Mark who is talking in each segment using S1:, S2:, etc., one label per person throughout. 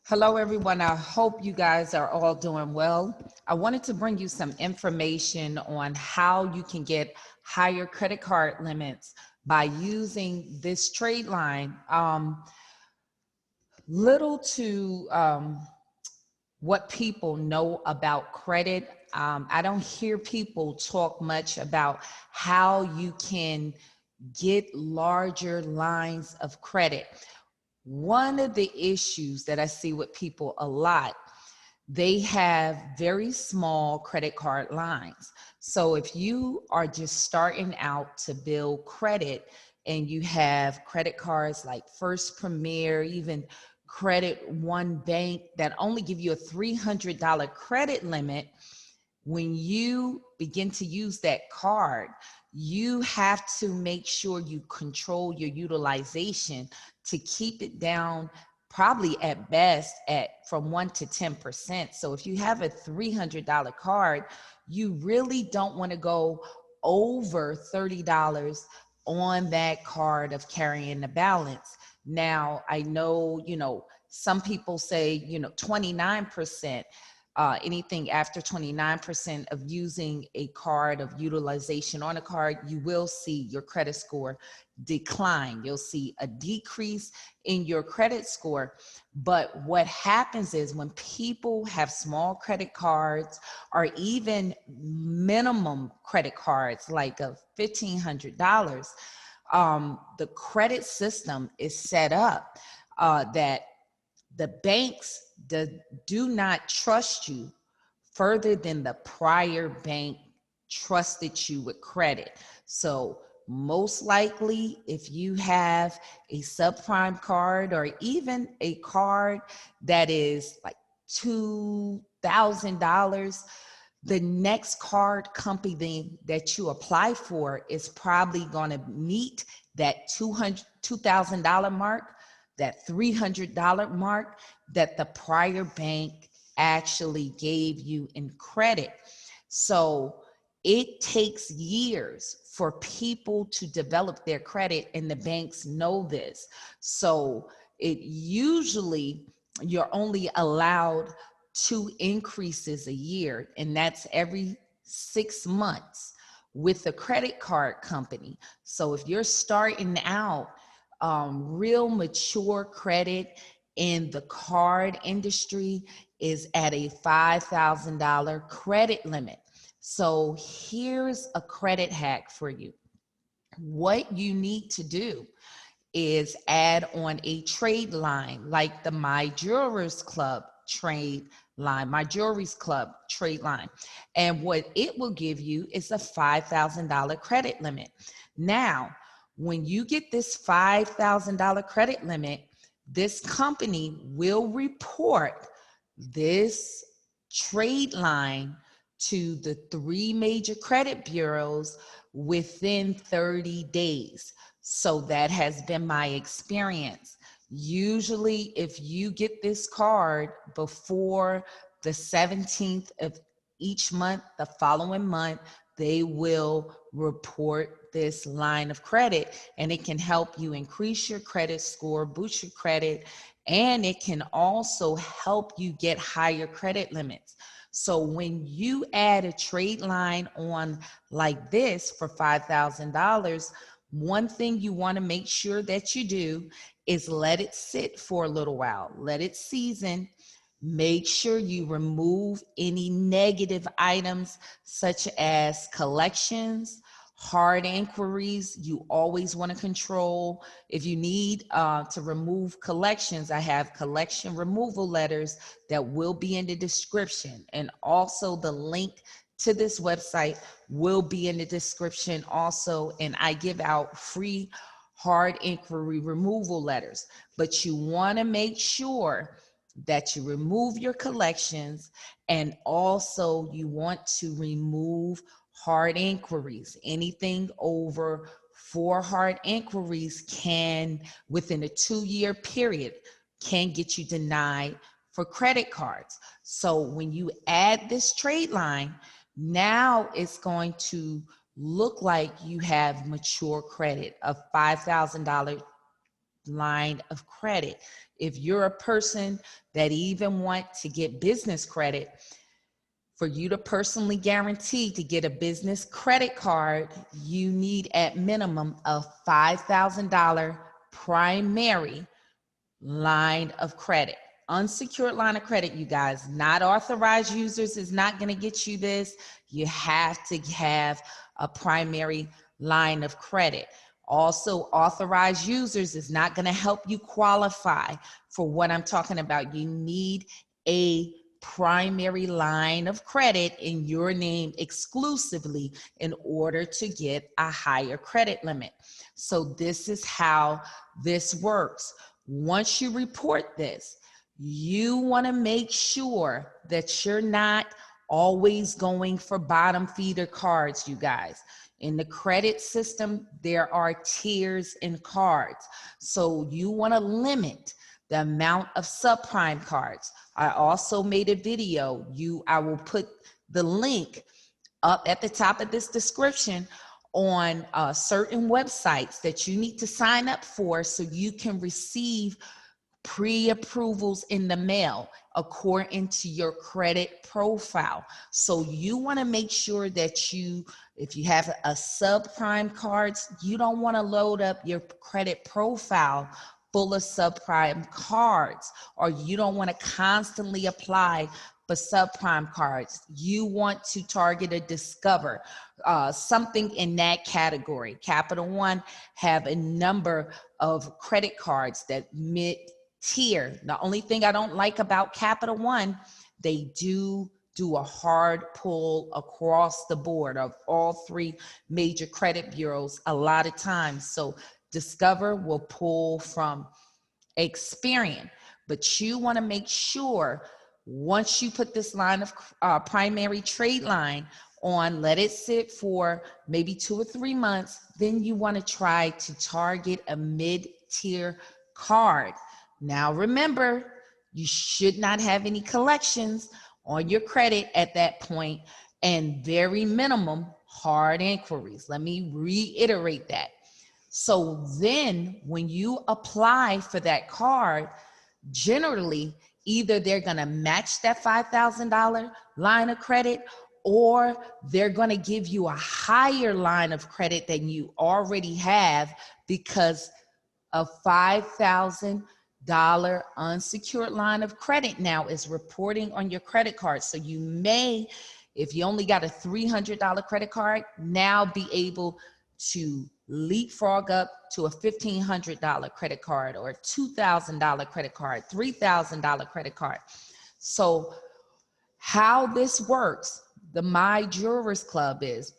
S1: Hello, everyone. I hope you guys are all doing well. I wanted to bring you some information on how you can get higher credit card limits by using this trade line. Little to what people know about credit. I don't hear people talk much about how you can get larger lines of credit. One of the issues that I see with people a lot, they have very small credit card lines. So if you are just starting out to build credit and you have credit cards like First Premier, even Credit One Bank that only give you a $300 credit limit, when you begin to use that card, you have to make sure you control your utilization to keep it down, probably at best at from 1 to 10%. So if you have a $300 card, you really don't want to go over $30 on that card of carrying the balance. Now, I know, some people say, 29%. Anything after 29% of using a card, of utilization on a card, you will see your credit score decline. You'll see a decrease in your credit score. But what happens is when people have small credit cards or even minimum credit cards like of $1,500, the credit system is set up that the banks do not trust you further than the prior bank trusted you with credit. So most likely, if you have a subprime card or even a card that is like $2,000, the next card company that you apply for is probably going to meet that $2,000 mark, that $300 mark that the prior bank actually gave you in credit. So it takes years for people to develop their credit, and the banks know this. So it usually, you're only allowed 2 increases a year, and that's every 6 months with the credit card company. So if you're starting out, real mature credit in the card industry is at a $5,000 credit limit. So here's a credit hack for you. What you need to do is add on a trade line like the MyJewelersClub trade line, MyJewelersClub trade line. And what it will give you is a $5,000 credit limit. Now, when you get this $5,000 credit limit, this company will report this trade line to the 3 major credit bureaus within 30 days. So that has been my experience. Usually, if you get this card before the 17th of each month, the following month, they will report this line of credit, and it can help you increase your credit score, boost your credit, and it can also help you get higher credit limits. So when you add a trade line on like this for $5,000, one thing you want to make sure that you do is let it sit for a little while, let it season. Make sure you remove any negative items such as collections, hard inquiries. You always want to control. If you need to remove collections, I have collection removal letters that will be in the description, and also the link to this website will be in the description also, and I give out free hard inquiry removal letters. But you want to make sure that you remove your collections, and also you want to remove hard inquiries. Anything over 4 hard inquiries can, within a 2-year period, can get you denied for credit cards. So when you add this trade line, now it's going to look like you have mature credit of $5,000 line of credit. If you're a person that even want to get business credit, for you to personally guarantee to get a business credit card, you need at minimum a $5,000 primary line of credit. Unsecured line of credit, you guys. Not authorized users is not going to get you this. You have to have a primary line of credit. Also, authorized users is not going to help you qualify for what I'm talking about. You need a primary line of credit in your name exclusively in order to get a higher credit limit. So this is how this works. Once you report this, you want to make sure that you're not always going for bottom feeder cards, you guys. In the credit system, there are tiers in cards. So you want to limit the amount of subprime cards. I also made a video. I will put the link up at the top of this description on certain websites that you need to sign up for so you can receive pre-approvals in the mail according to your credit profile. So you want to make sure that if you have a subprime cards, you don't want to load up your credit profile full of subprime cards, or you don't want to constantly apply for subprime cards. You want to target or discover something in that category. Capital One have a number of credit cards that mid-tier. The only thing I don't like about Capital One, they do a hard pull across the board of all three major credit bureaus a lot of times. So Discover will pull from Experian, but you want to make sure once you put this line of primary trade line on, let it sit for maybe 2 or 3 months, then you want to try to target a mid-tier card. Now remember, you should not have any collections on your credit at that point, and very minimum hard inquiries. Let me reiterate that. So then when you apply for that card, generally, either they're going to match that $5,000 line of credit, or they're going to give you a higher line of credit than you already have, because a $5,000 unsecured line of credit now is reporting on your credit card. So you may, if you only got a $300 credit card, now be able to leapfrog up to a $1,500 credit card, or a $2,000 credit card, $3,000 credit card. So how this works, the My Jewelers Club, is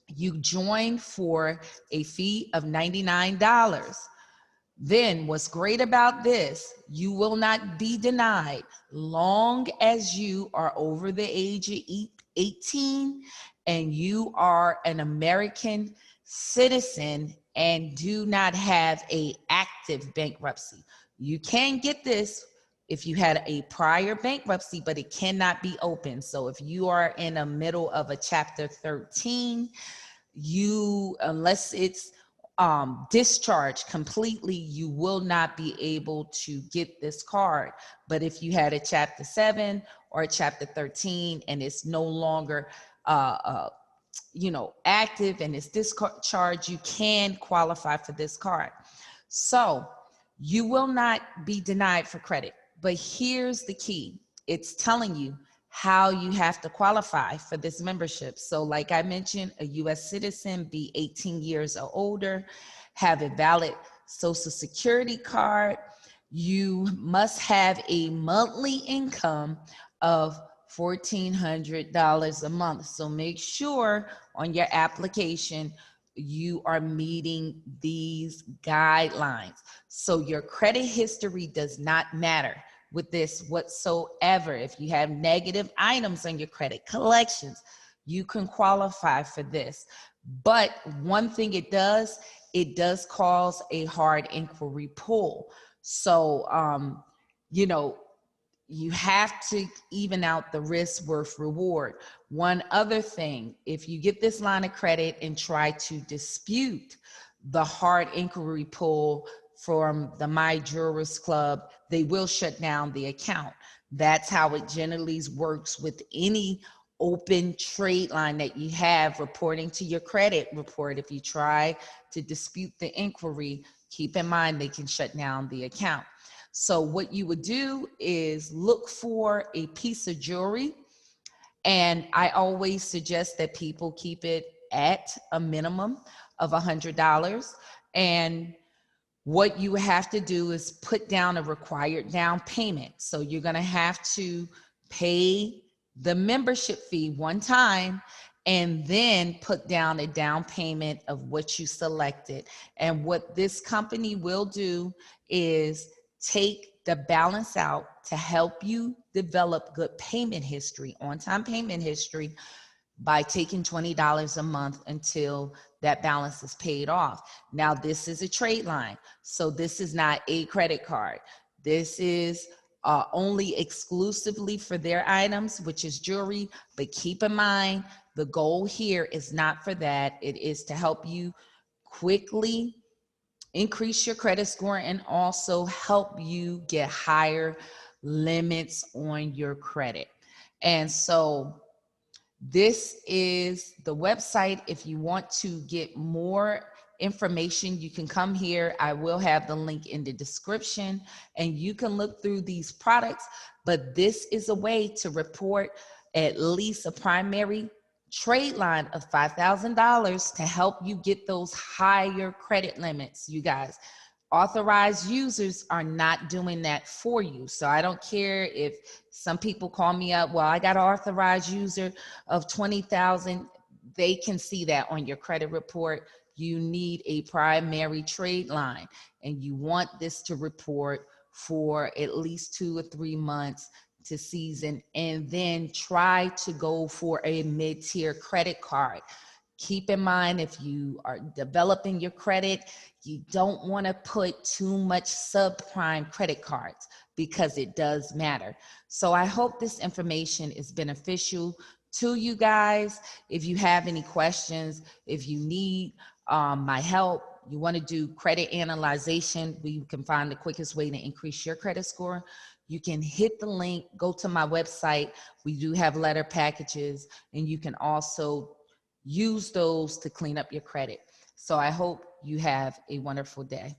S1: you join for a fee of $99. Then what's great about this, you will not be denied long as you are over the age of 18 and you are an American citizen and do not have an active bankruptcy. You can get this if you had a prior bankruptcy, but it cannot be open. So if you are in the middle of a Chapter 13, unless it's discharged completely, you will not be able to get this card. But if you had a Chapter 7 or a Chapter 13 and it's no longer active and it's discharged, you can qualify for this card. So you will not be denied for credit. But here's the key. It's telling you how you have to qualify for this membership. So like I mentioned, a U.S. citizen, be 18 years or older, have a valid Social Security card. You must have a monthly income of $1,400 a month. So make sure on your application you are meeting these guidelines. So your credit history does not matter with this whatsoever. If you have negative items on your credit, collections, you can qualify for this. But one thing it does cause a hard inquiry pull. So, you have to even out the risk worth reward. One other thing, if you get this line of credit and try to dispute the hard inquiry pull from the My Jewelers Club, they will shut down the account. That's how it generally works with any open trade line that you have reporting to your credit report. If you try to dispute the inquiry, keep in mind they can shut down the account. So what you would do is look for a piece of jewelry, and I always suggest that people keep it at a minimum of $100. And what you have to do is put down a required down payment. So you're going to have to pay the membership fee one time and then put down a down payment of what you selected. And what this company will do is take the balance out to help you develop good payment history, on-time payment history, by taking $20 a month until that balance is paid off. Now, this is a trade line, so this is not a credit card. This is only exclusively for their items, which is jewelry. But keep in mind, the goal here is not for that. It is to help you quickly increase your credit score and also help you get higher limits on your credit. And so this is the website. If you want to get more information, you can come here. I will have the link in the description and you can look through these products. But this is a way to report at least a primary trade line of $5,000 to help you get those higher credit limits. You guys, authorized users are not doing that for you. So I don't care if some people call me up, well, I got an authorized user of 20,000. They can see that on your credit report. You need a primary trade line, and you want this to report for at least 2 or 3 months to season, and then try to go for a mid-tier credit card. Keep in mind, if you are developing your credit, you don't want to put too much subprime credit cards because it does matter. So I hope this information is beneficial to you guys. If you have any questions, if you need my help, you want to do credit analyzation, where you can find the quickest way to increase your credit score, you can hit the link, go to my website. We do have letter packages, and you can also use those to clean up your credit. So I hope you have a wonderful day.